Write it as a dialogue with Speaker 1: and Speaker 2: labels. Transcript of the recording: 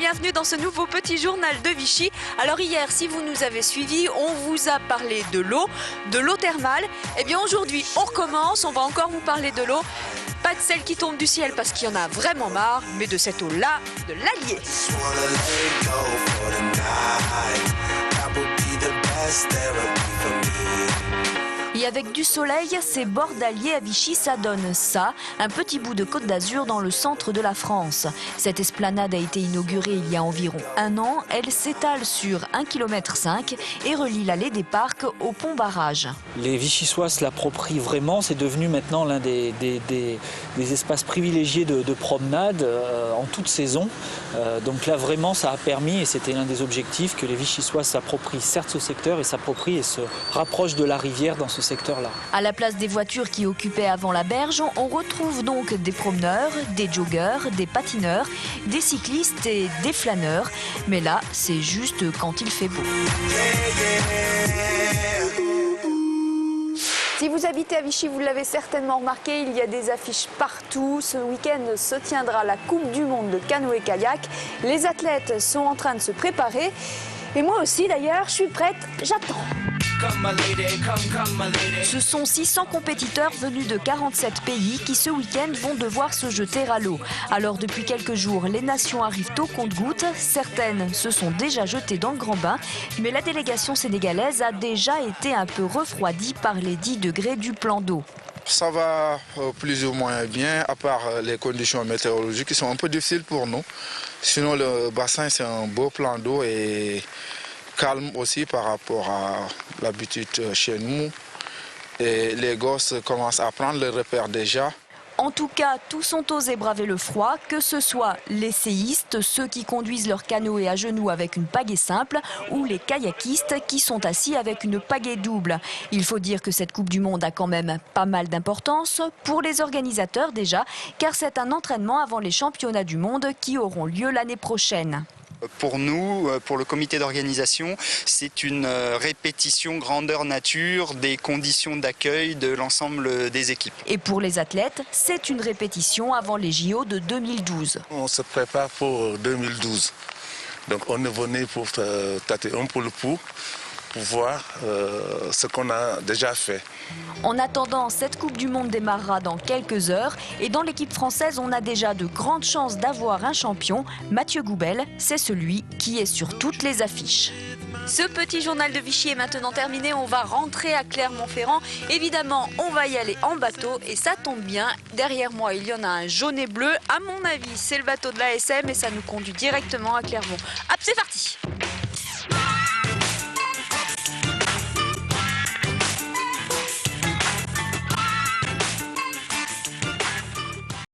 Speaker 1: bienvenue dans ce nouveau petit journal de Vichy. Alors hier, si vous nous avez suivis, on vous a parlé de l'eau thermale. Eh bien aujourd'hui, on recommence, on va encore vous parler de l'eau. Pas de celle qui tombe du ciel parce qu'il y en a vraiment marre, mais de cette eau-là, de l'Allier. Et avec du soleil, ces bords d'Allier à Vichy, ça donne ça, un petit bout de Côte d'Azur dans le centre de la France. Cette esplanade a été inaugurée il y a environ un an. Elle s'étale sur 1,5 km et relie l'allée des Parcs au pont barrage.
Speaker 2: Les Vichysois se l'approprient vraiment. C'est devenu maintenant l'un des espaces privilégiés de promenade en toute saison. Donc là, vraiment, ça a permis, et c'était l'un des objectifs, que les Vichysois s'approprient certes ce secteur et s'approprient et se rapprochent de la rivière dans ce secteur-là.
Speaker 1: À la place des voitures qui occupaient avant la berge, on retrouve donc des promeneurs, des joggeurs, des patineurs, des cyclistes et des flâneurs. Mais là, c'est juste quand il fait beau. Si vous habitez à Vichy, vous l'avez certainement remarqué, il y a des affiches partout. Ce week-end se tiendra la Coupe du Monde de canoë-kayak. Les athlètes sont en train de se préparer. Et moi aussi d'ailleurs, je suis prête, j'attends. Ce sont 600 compétiteurs venus de 47 pays qui ce week-end vont devoir se jeter à l'eau. Alors depuis quelques jours, les nations arrivent au compte-gouttes. Certaines se sont déjà jetées dans le grand bain. Mais la délégation sénégalaise a déjà été un peu refroidie par les 10 degrés du plan d'eau.
Speaker 3: Ça va plus ou moins bien, à part les conditions météorologiques qui sont un peu difficiles pour nous. Sinon, le bassin, c'est un beau plan d'eau et calme aussi par rapport à l'habitude chez nous. Et les gosses commencent à prendre le repère déjà.
Speaker 1: En tout cas, tous ont osé braver le froid, que ce soit les séistes, ceux qui conduisent leur canoë à genoux avec une pagaie simple, ou les kayakistes qui sont assis avec une pagaie double. Il faut dire que cette Coupe du Monde a quand même pas mal d'importance, pour les organisateurs déjà, car c'est un entraînement avant les championnats du monde qui auront lieu l'année prochaine.
Speaker 4: Pour nous, pour le comité d'organisation, c'est une répétition grandeur nature des conditions d'accueil de l'ensemble des équipes.
Speaker 1: Et pour les athlètes, c'est une répétition avant les JO de 2012.
Speaker 5: On se prépare pour 2012. Donc on est venu pour tâter un peu le pouls, pour voir ce qu'on a déjà fait.
Speaker 1: En attendant, cette Coupe du Monde démarrera dans quelques heures et dans l'équipe française, on a déjà de grandes chances d'avoir un champion. Mathieu Goubel, c'est celui qui est sur toutes les affiches. Ce petit journal de Vichy est maintenant terminé, on va rentrer à Clermont-Ferrand. Évidemment, on va y aller en bateau et ça tombe bien. Derrière moi, il y en a un jaune et bleu. À mon avis, c'est le bateau de l'ASM et ça nous conduit directement à Clermont. Hop, c'est parti!